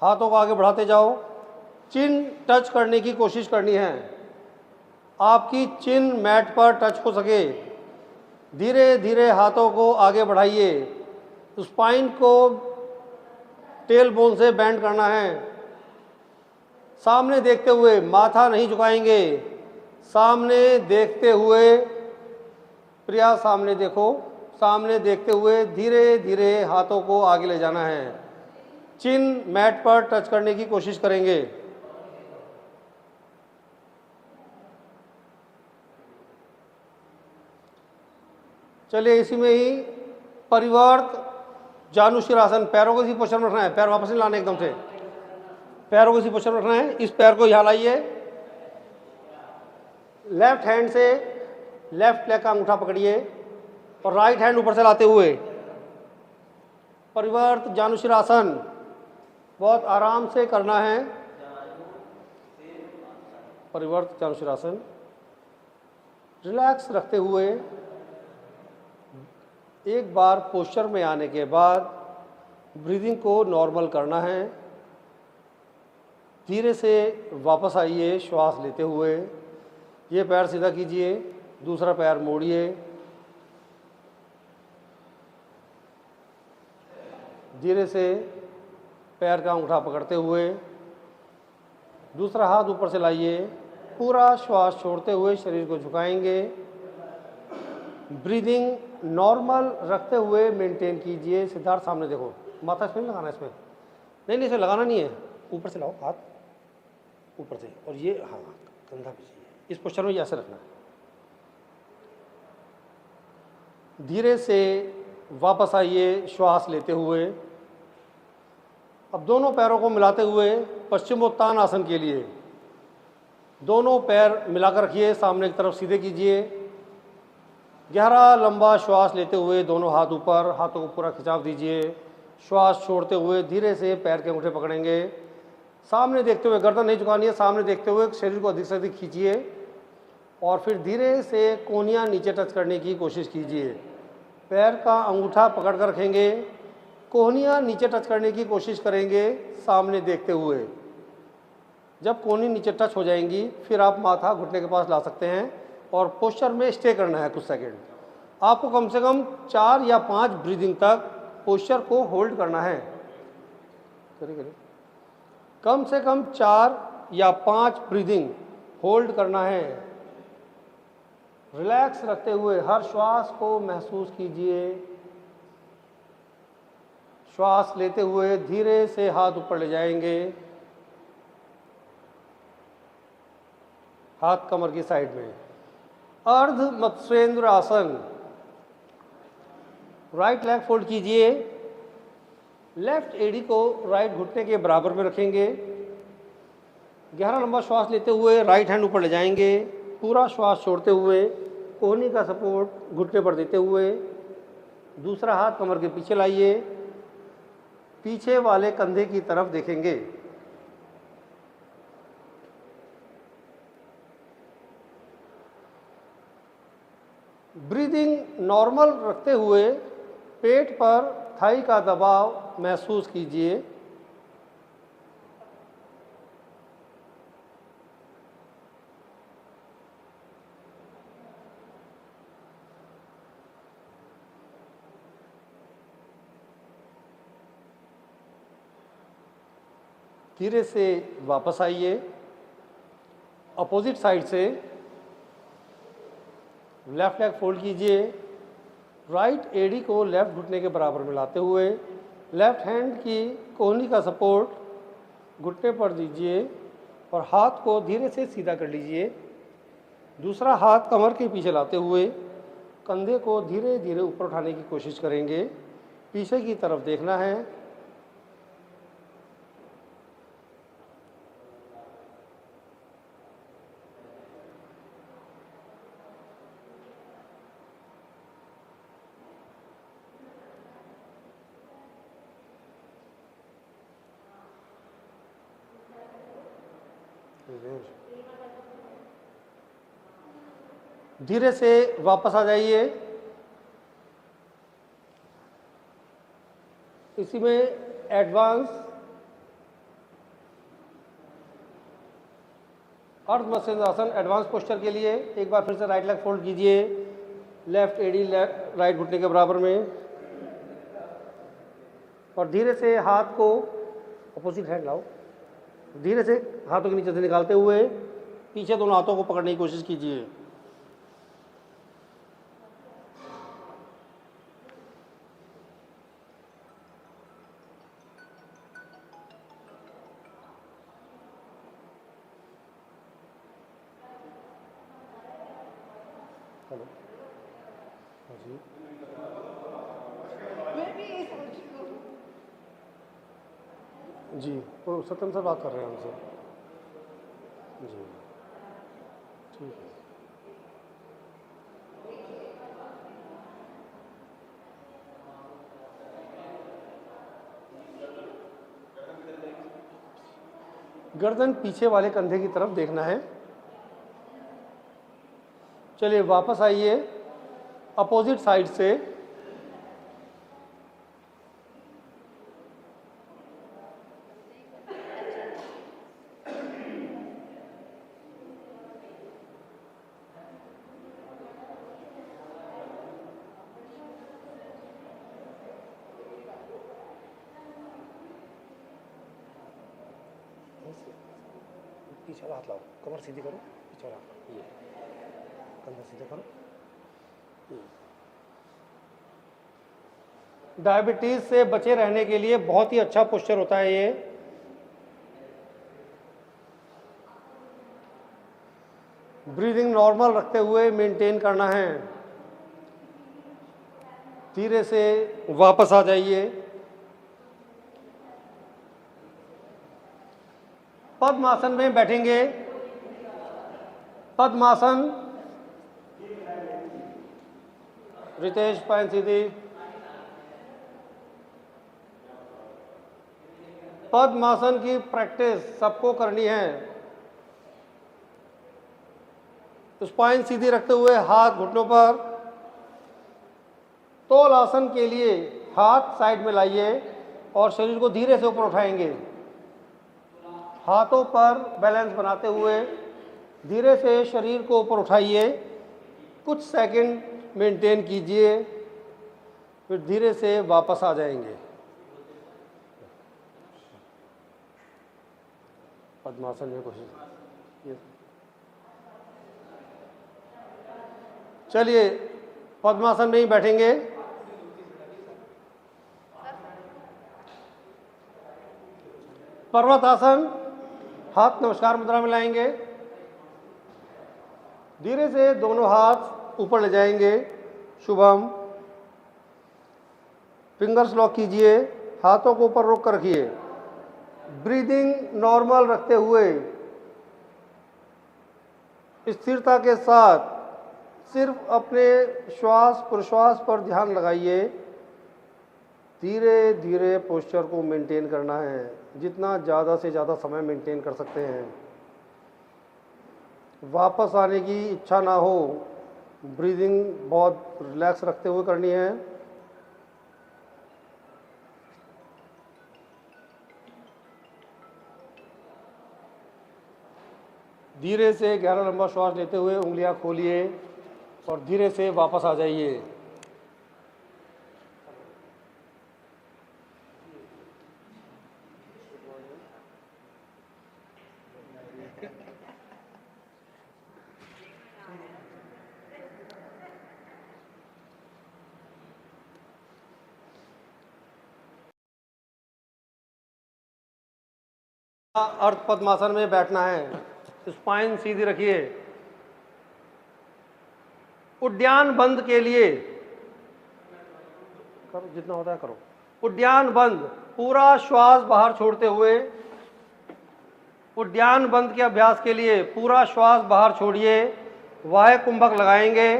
हाथों को आगे बढ़ाते जाओ। चिन टच करने की कोशिश करनी है, आपकी चिन मैट पर टच हो सके। धीरे धीरे हाथों को आगे बढ़ाइए। स्पाइन को टेल बोन से बेंड करना है। सामने देखते हुए, माथा नहीं झुकाएंगे, सामने देखते हुए, प्रिया सामने देखो, सामने देखते हुए धीरे धीरे हाथों को आगे ले जाना है। चिन मैट पर टच करने की कोशिश करेंगे। चलिए इसी में ही परिवर्त जानुशिरासन, पैरों को इसी पोस्चर में रखना है, पैर वापस नहीं लाने एकदम से, पैरों को इसी पोस्चर में रखना है। इस पैर को यहाँ लाइए, लेफ्ट हैंड से लेफ्ट लेग का अंगूठा पकड़िए और राइट हैंड ऊपर से लाते हुए परिवर्त जानुशिरासन बहुत आराम से करना है। परिवर्त जानुशिरासन रिलैक्स रखते हुए एक बार पोस्चर में आने के बाद ब्रीदिंग को नॉर्मल करना है। धीरे से वापस आइए श्वास लेते हुए। ये पैर सीधा कीजिए, दूसरा पैर मोड़िए, धीरे से पैर का अंगूठा पकड़ते हुए दूसरा हाथ ऊपर से लाइए। पूरा श्वास छोड़ते हुए शरीर को झुकाएंगे। ब्रीदिंग नॉर्मल रखते हुए मेंटेन कीजिए। सिद्धार्थ सामने देखो, माथा इसमें नहीं लगाना, इसमें नहीं, इसमें लगाना नहीं है, ऊपर से लाओ हाथ, ऊपर से, और ये हाँ कंधा भी चाहिए, इस पोस्चर में ऐसे रखना है। धीरे से वापस आइए श्वास लेते हुए। अब दोनों पैरों को मिलाते हुए पश्चिमोत्तान आसन के लिए दोनों पैर मिलाकर रखिए, सामने की तरफ सीधे कीजिए। गहरा लंबा श्वास लेते हुए दोनों हाथ ऊपर, हाथों को पूरा खिंचाव दीजिए। श्वास छोड़ते हुए धीरे से पैर के अंगूठे पकड़ेंगे। सामने देखते हुए, गर्दन नहीं झुकानी है, सामने देखते हुए शरीर को अधिक से अधिक खींचिए और फिर धीरे से कोहनियाँ नीचे टच करने की कोशिश कीजिए। पैर का अंगूठा पकड़ कर रखेंगे, कोहनियाँ नीचे टच करने की कोशिश करेंगे सामने देखते हुए। जब कोहनी नीचे टच हो जाएंगी फिर आप माथा घुटने के पास ला सकते हैं और पोस्चर में स्टे करना है कुछ सेकंड। आपको कम से कम 4 या 5 ब्रीदिंग तक पोस्चर को होल्ड करना है। करिए कम से कम 4 या 5 ब्रीदिंग होल्ड करना है। रिलैक्स रखते हुए हर श्वास को महसूस कीजिए। श्वास लेते हुए धीरे से हाथ ऊपर ले जाएंगे, हाथ कमर की साइड में। अर्ध मत्स्येंद्र आसन, राइट लेग फोल्ड कीजिए, लेफ्ट एड़ी को राइट घुटने के बराबर में रखेंगे। गहरा लंबा श्वास लेते हुए राइट हैंड ऊपर ले जाएंगे, पूरा श्वास छोड़ते हुए कोहनी का सपोर्ट घुटने पर देते हुए दूसरा हाथ कमर के पीछे लाइए, पीछे वाले कंधे की तरफ देखेंगे। ब्रीदिंग नॉर्मल रखते हुए पेट पर थाई का दबाव महसूस कीजिए। धीरे से वापस आइए। अपोजिट साइड से लेफ्ट लेग फोल्ड कीजिए, राइट एड़ी को लेफ्ट घुटने के बराबर में लाते हुए लेफ्ट हैंड की कोहनी का सपोर्ट घुटने पर दीजिए और हाथ को धीरे से सीधा कर लीजिए। दूसरा हाथ कमर के पीछे लाते हुए कंधे को धीरे धीरे ऊपर उठाने की कोशिश करेंगे। पीछे की तरफ देखना है। धीरे से वापस आ जाइए। इसी में एडवांस अर्ध मत्स्येंद्रासन एडवांस पोस्चर के लिए एक बार फिर से राइट लेग फोल्ड कीजिए, लेफ्ट एडी राइट घुटने के बराबर में, और धीरे से हाथ को अपोजिट हैंड लाओ, धीरे से हाथों के नीचे से निकालते हुए पीछे दोनों हाथों को पकड़ने की कोशिश कीजिए। हेलो जी, जी तो सत्यम सर बात कर रहे हैं हमसे। जी ठीक है। गर्दन पीछे वाले कंधे की तरफ देखना है। चलिए वापस आइए अपोजिट साइड से। पीछे वाला हाथ लाओ, कमर सीधी करो, पीछे वाला ये कंधा सीधा करो। डायबिटीज से बचे रहने के लिए बहुत ही अच्छा पोस्चर होता है ये। ब्रीदिंग नॉर्मल रखते हुए मेंटेन करना है। धीरे से वापस आ जाइए। पद्मासन में बैठेंगे। पद्मासन, रितेश पैन सीधी। पद्मासन की प्रैक्टिस सबको करनी है। स्पाइन सीधी रखते हुए हाथ घुटनों पर। तोल आसन के लिए हाथ साइड में लाइए और शरीर को धीरे से ऊपर उठाएंगे। हाथों पर बैलेंस बनाते हुए धीरे से शरीर को ऊपर उठाइए। कुछ सेकंड मेंटेन कीजिए, फिर धीरे से वापस आ जाएंगे। पद्मासन में कोशिश। चलिए पद्मासन में ही बैठेंगे। पर्वतासन, हाथ नमस्कार मुद्रा में लाएंगे। धीरे से दोनों हाथ ऊपर ले जाएंगे। शुभम। फिंगर्स लॉक कीजिए, हाथों को ऊपर रोक कर रखिए। ब्रीदिंग नॉर्मल रखते हुए स्थिरता के साथ सिर्फ अपने श्वास प्रश्वास पर ध्यान लगाइए। धीरे धीरे पोस्चर को मेंटेन करना है, जितना ज़्यादा से ज़्यादा समय मेंटेन कर सकते हैं। वापस आने की इच्छा ना हो। ब्रीदिंग बहुत रिलैक्स रखते हुए करनी है। धीरे से गहरा लंबा श्वास लेते हुए उंगलियां खोलिए और धीरे से वापस आ जाइए। अर्ध पद्मासन में बैठना है। स्पाइन सीधी रखिए। उद्यान बंद के लिए करो, जितना होता है करो। उद्यान बंद, पूरा श्वास बाहर छोड़ते हुए। उद्यान बंद के अभ्यास के लिए पूरा श्वास बाहर छोड़िए। वाह कुंभक लगाएंगे।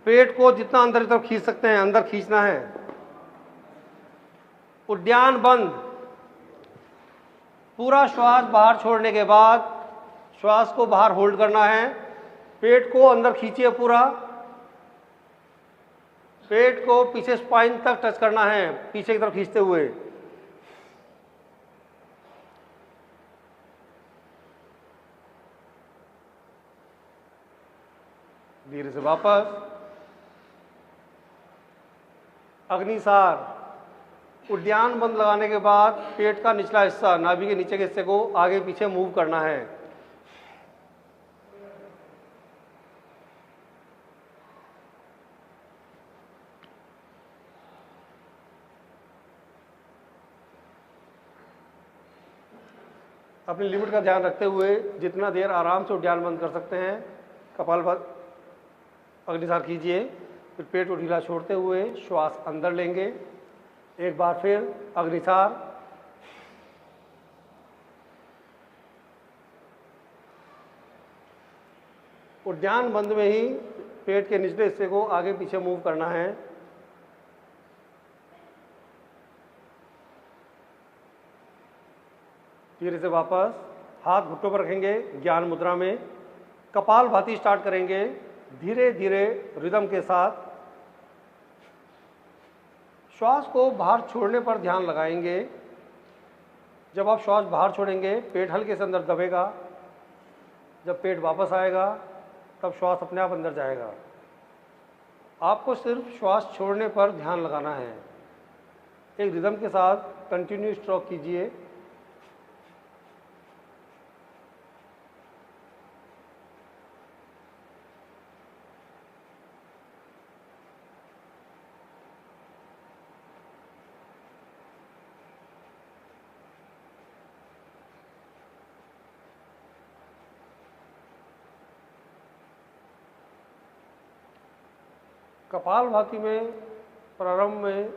पेट को जितना अंदर की तरफ खींच सकते हैं अंदर खींचना है। उद्यान बंद, पूरा श्वास बाहर छोड़ने के बाद श्वास को बाहर होल्ड करना है। पेट को अंदर खींचिए पूरा। पेट को पीछे स्पाइन तक टच करना है, पीछे की तरफ खींचते हुए। धीरे से वापस। अग्निसार। उद्यान बंद लगाने के बाद पेट का निचला हिस्सा, नाभि के नीचे के हिस्से को आगे पीछे मूव करना है। अपनी लिमिट का ध्यान रखते हुए जितना देर आराम से उद्यान बंद कर सकते हैं अग्निसार कीजिए। फिर पेट को ढीला छोड़ते हुए श्वास अंदर लेंगे। एक बार फिर अग्निसार। उद्यान बंद में ही पेट के निचले हिस्से को आगे पीछे मूव करना है। धीरे से वापस। हाथ घुटनों पर रखेंगे ज्ञान मुद्रा में। कपालभाति स्टार्ट करेंगे धीरे धीरे रिदम के साथ। श्वास को बाहर छोड़ने पर ध्यान लगाएंगे। जब आप श्वास बाहर छोड़ेंगे पेट हल्के से अंदर दबेगा। जब पेट वापस आएगा तब श्वास अपने आप अंदर जाएगा। आपको सिर्फ श्वास छोड़ने पर ध्यान लगाना है। एक रिदम के साथ कंटिन्यू स्ट्रोक कीजिए। कपालभाति में प्रारंभ में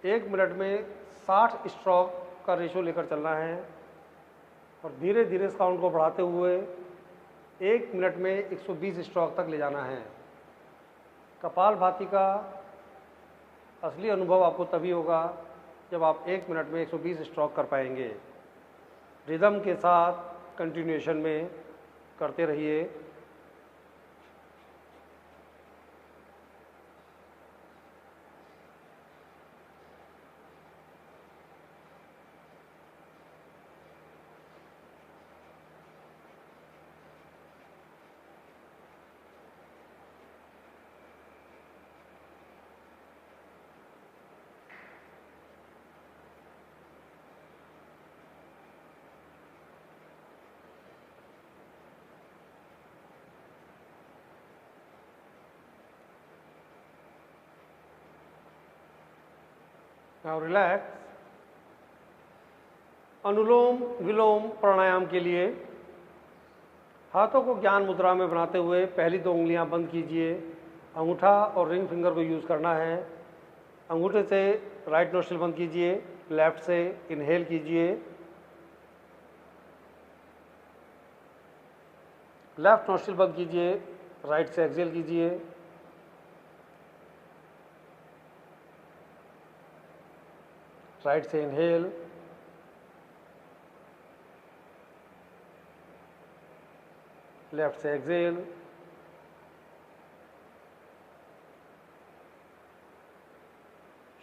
1 मिनट में 60 स्ट्रोक का रेशो लेकर चलना है और धीरे धीरे इस काउंट को बढ़ाते हुए 1 मिनट में 120 स्ट्रोक तक ले जाना है। कपालभाति का असली अनुभव आपको तभी होगा जब आप 1 मिनट में 120 स्ट्रोक कर पाएंगे। रिदम के साथ कंटिन्यूएशन में करते रहिए। Now relax. अनुलोम विलोम प्राणायाम के लिए हाथों को ज्ञान मुद्रा में बनाते हुए पहली 2 उंगलियां बंद कीजिए। अंगूठा और रिंग फिंगर को यूज़ करना है। अंगूठे से राइट नोस्ट्रिल बंद कीजिए, लेफ्ट से इनहेल कीजिए। लेफ्ट नोस्ट्रिल बंद कीजिए, राइट से एक्सहेल कीजिए। राइट से इनहेल, लेफ्ट से एक्सहेल।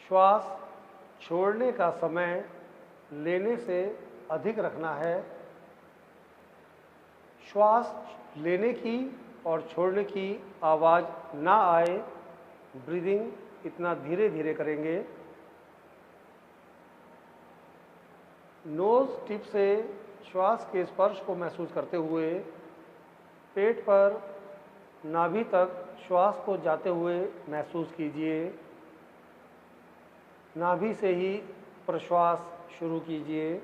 श्वास छोड़ने का समय लेने से अधिक रखना है। श्वास लेने की और छोड़ने की आवाज़ ना आए, ब्रीदिंग इतना धीरे धीरे करेंगे। नोज टिप से श्वास के स्पर्श को महसूस करते हुए पेट पर नाभि तक श्वास को जाते हुए महसूस कीजिए। नाभि से ही प्रश्वास शुरू कीजिए।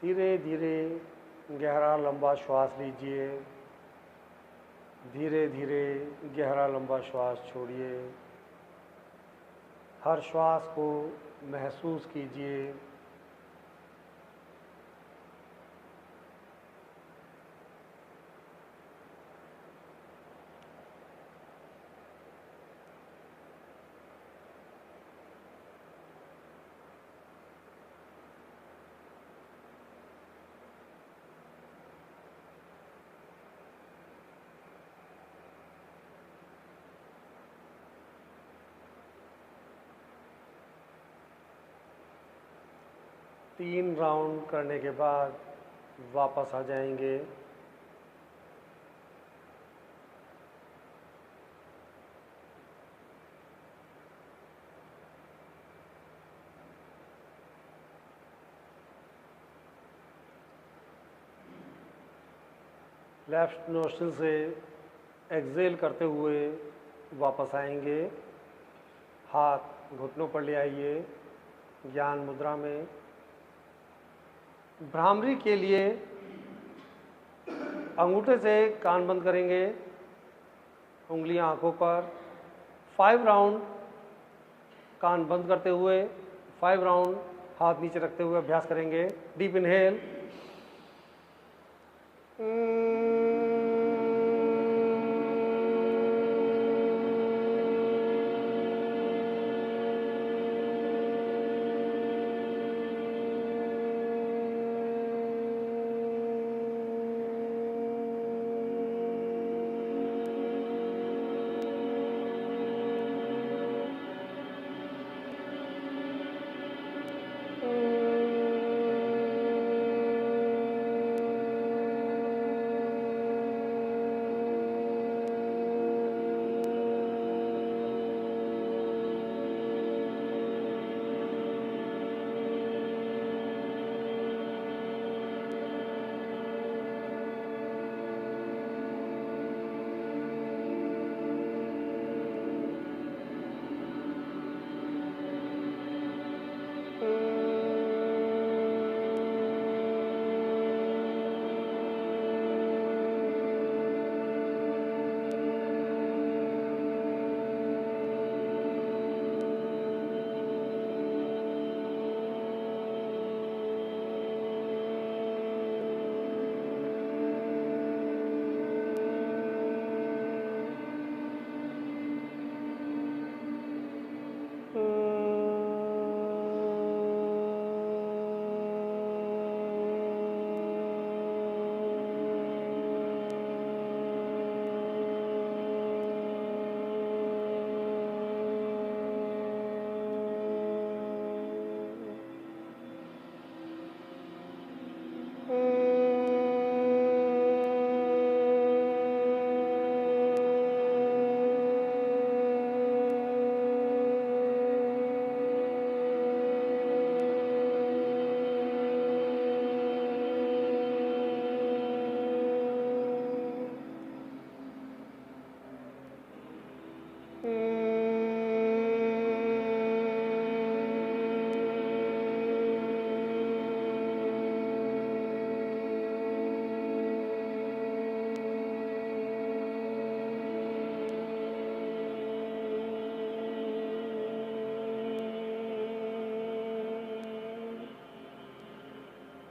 धीरे धीरे गहरा लंबा श्वास लीजिए। धीरे धीरे गहरा लंबा श्वास छोड़िए। हर श्वास को महसूस कीजिए। तीन राउंड करने के बाद वापस आ जाएंगे। लेफ्ट नोस्ट्रिल से एक्सेल करते हुए वापस आएंगे। हाथ घुटनों पर ले आइए, ज्ञान मुद्रा में। भ्रामरी के लिए अंगूठे से कान बंद करेंगे, उंगलियां आंखों पर। 5 राउंड कान बंद करते हुए 5 राउंड हाथ नीचे रखते हुए अभ्यास करेंगे। Deep inhale,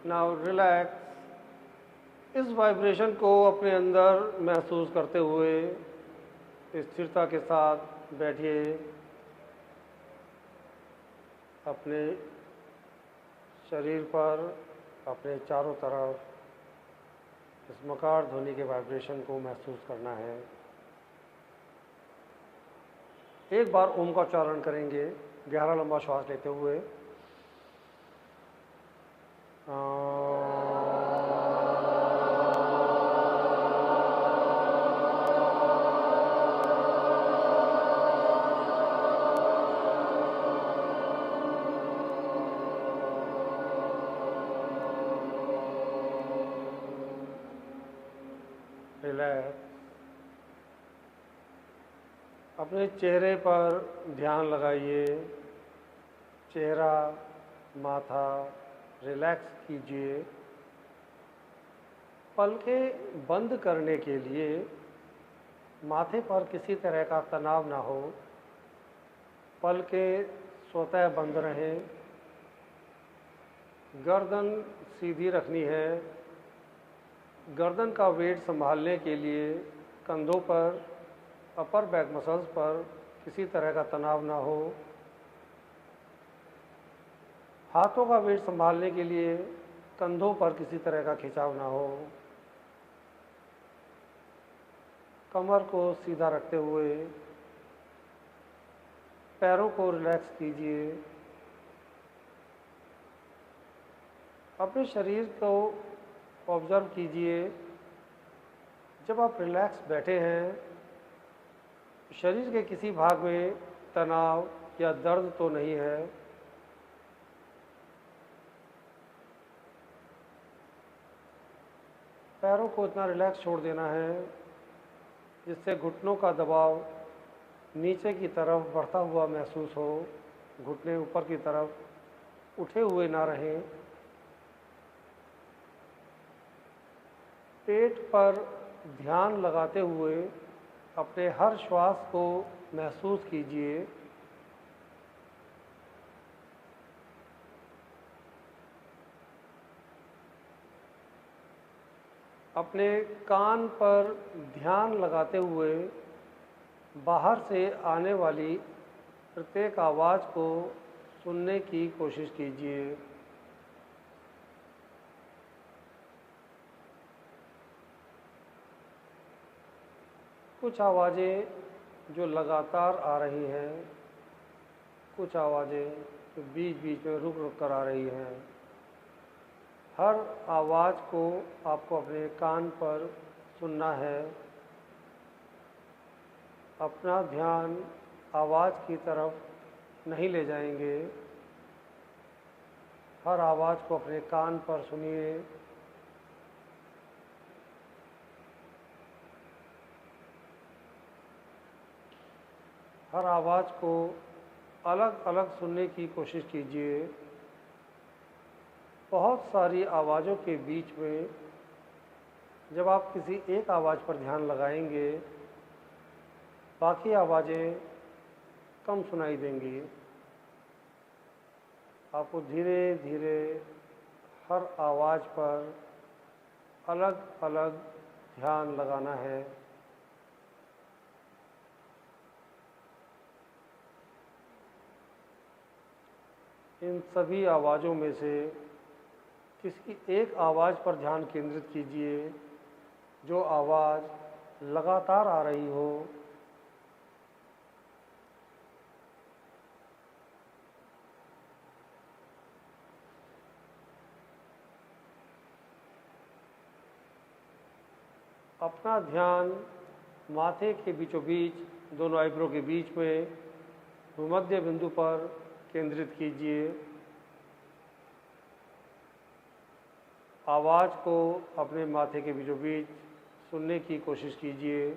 now relax. इस वाइब्रेशन को अपने अंदर महसूस करते हुए स्थिरता के साथ बैठिए। अपने शरीर पर, अपने चारों तरफ इस मकार ध्वनि के वाइब्रेशन को महसूस करना है। एक बार ओम का उच्चारण करेंगे, गहरा लंबा श्वास लेते हुए। रिलैक्स। अपने चेहरे पर ध्यान लगाइए। चेहरा, माथा रिलैक्स कीजिए। पलकें बंद करने के लिए माथे पर किसी तरह का तनाव ना हो। पलकें स्वतः बंद रहें। गर्दन सीधी रखनी है। गर्दन का वेट संभालने के लिए कंधों पर, अपर बैक मसल्स पर किसी तरह का तनाव ना हो। हाथों का वेट संभालने के लिए कंधों पर किसी तरह का खिंचाव ना हो। कमर को सीधा रखते हुए पैरों को रिलैक्स कीजिए। अपने शरीर को ऑब्ज़र्व कीजिए, जब आप रिलैक्स बैठे हैं तो शरीर के किसी भाग में तनाव या दर्द तो नहीं है। पैरों को इतना रिलैक्स छोड़ देना है जिससे घुटनों का दबाव नीचे की तरफ बढ़ता हुआ महसूस हो, घुटने ऊपर की तरफ उठे हुए ना रहें। पेट पर ध्यान लगाते हुए अपने हर श्वास को महसूस कीजिए। अपने कान पर ध्यान लगाते हुए बाहर से आने वाली प्रत्येक आवाज़ को सुनने की कोशिश कीजिए। कुछ आवाज़ें जो लगातार आ रही हैं, कुछ आवाज़ें जो बीच बीच में रुक रुक कर आ रही हैं। हर आवाज़ को आपको अपने कान पर सुनना है। अपना ध्यान आवाज़ की तरफ नहीं ले जाएंगे। हर आवाज़ को अपने कान पर सुनिए। हर आवाज़ को अलग अलग सुनने की कोशिश कीजिए। बहुत सारी आवाज़ों के बीच में जब आप किसी एक आवाज़ पर ध्यान लगाएंगे, बाकी आवाज़ें कम सुनाई देंगी। आपको धीरे धीरे हर आवाज़ पर अलग अलग ध्यान लगाना है। इन सभी आवाज़ों में से किसी एक आवाज़ पर ध्यान केंद्रित कीजिए जो आवाज़ लगातार आ रही हो। अपना ध्यान माथे के बीचों बीच दोनों आईब्रो के बीच में भूमध्य बिंदु पर केंद्रित कीजिए। आवाज़ को अपने माथे के बीचों बीच सुनने की कोशिश कीजिए।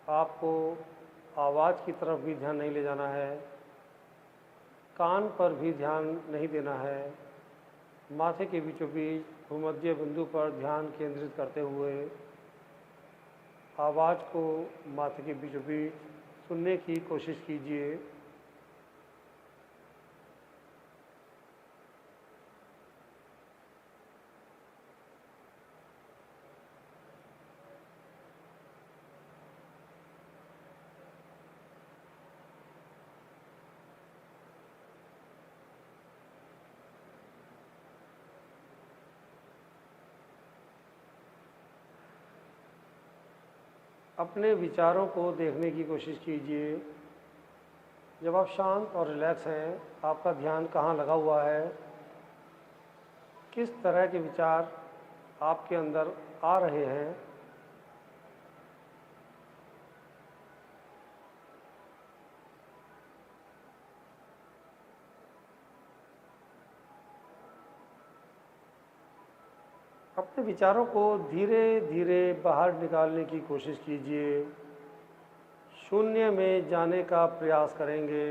आपको आवाज़ की तरफ भी ध्यान नहीं ले जाना है, कान पर भी ध्यान नहीं देना है। माथे के बीचों बीच भूमध्य बिंदु पर ध्यान केंद्रित करते हुए आवाज़ को माथे के बीचों बीच सुनने की कोशिश कीजिए। अपने विचारों को देखने की कोशिश कीजिए। जब आप शांत और रिलैक्स हैं, आपका ध्यान कहाँ लगा हुआ है, किस तरह के विचार आपके अंदर आ रहे हैं। अपने विचारों को धीरे धीरे बाहर निकालने की कोशिश कीजिए। शून्य में जाने का प्रयास करेंगे।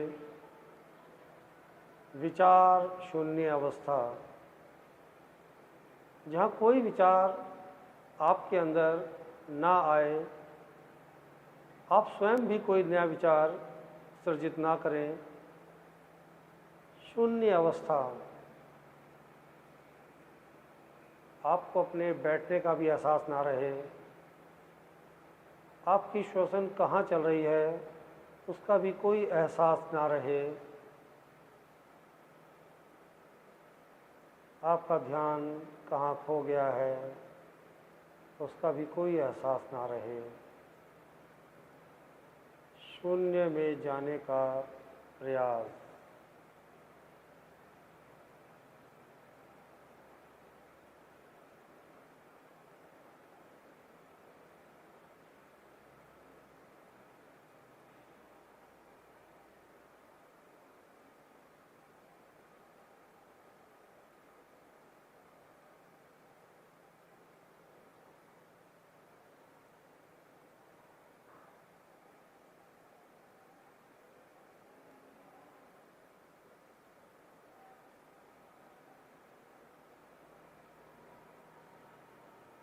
विचार शून्य अवस्था, जहाँ कोई विचार आपके अंदर ना आए, आप स्वयं भी कोई नया विचार सृजित ना करें। शून्य अवस्था, आपको अपने बैठने का भी एहसास ना रहे। आपकी श्वसन कहाँ चल रही है उसका भी कोई एहसास ना रहे। आपका ध्यान कहाँ खो गया है उसका भी कोई एहसास ना रहे। शून्य में जाने का प्रयास।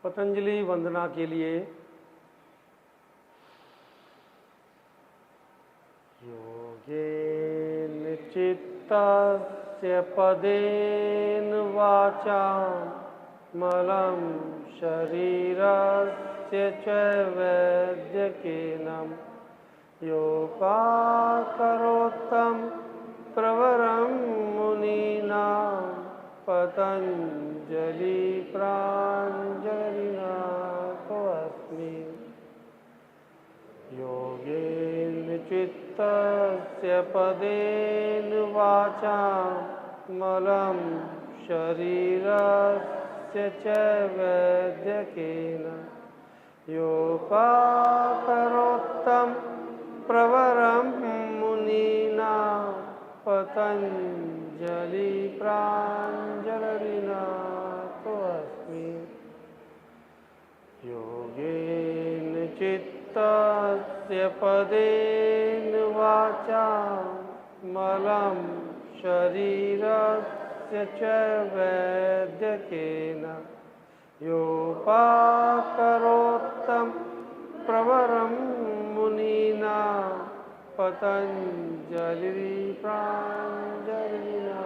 पतंजलि वंदना के लिए योगेन चित्तस्य पदेन वाचां मलं शरीरस्य च वैद्यकेन योगाकरोत्तं प्रवरं मुनीनां पतंजलि प्राञ्जलिना तोऽस्मि। योगेन चित्तस्य पदेन वाचां मलं शरीरस्य च वैद्यकेन योगाकरोत्तं प्रवरं मुनीनां पतंजलि प्राञ्जलिना तोऽस्मि। योगेन चित्तस्य पदेन वाचां मलं शरीरस्य च वैद्यकेन योगाकरोत्तं प्रवरं मुनीनां पतंजलि प्राञ्जलिना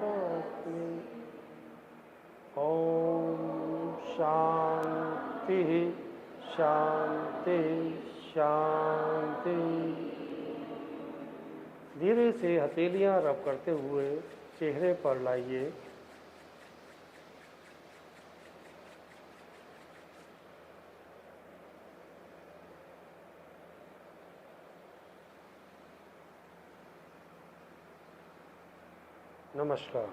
तोऽस्मि। ओम शांति शांति शांति। धीरे से हथेलियां रब करते हुए चेहरे पर लाइए। नमस्कार।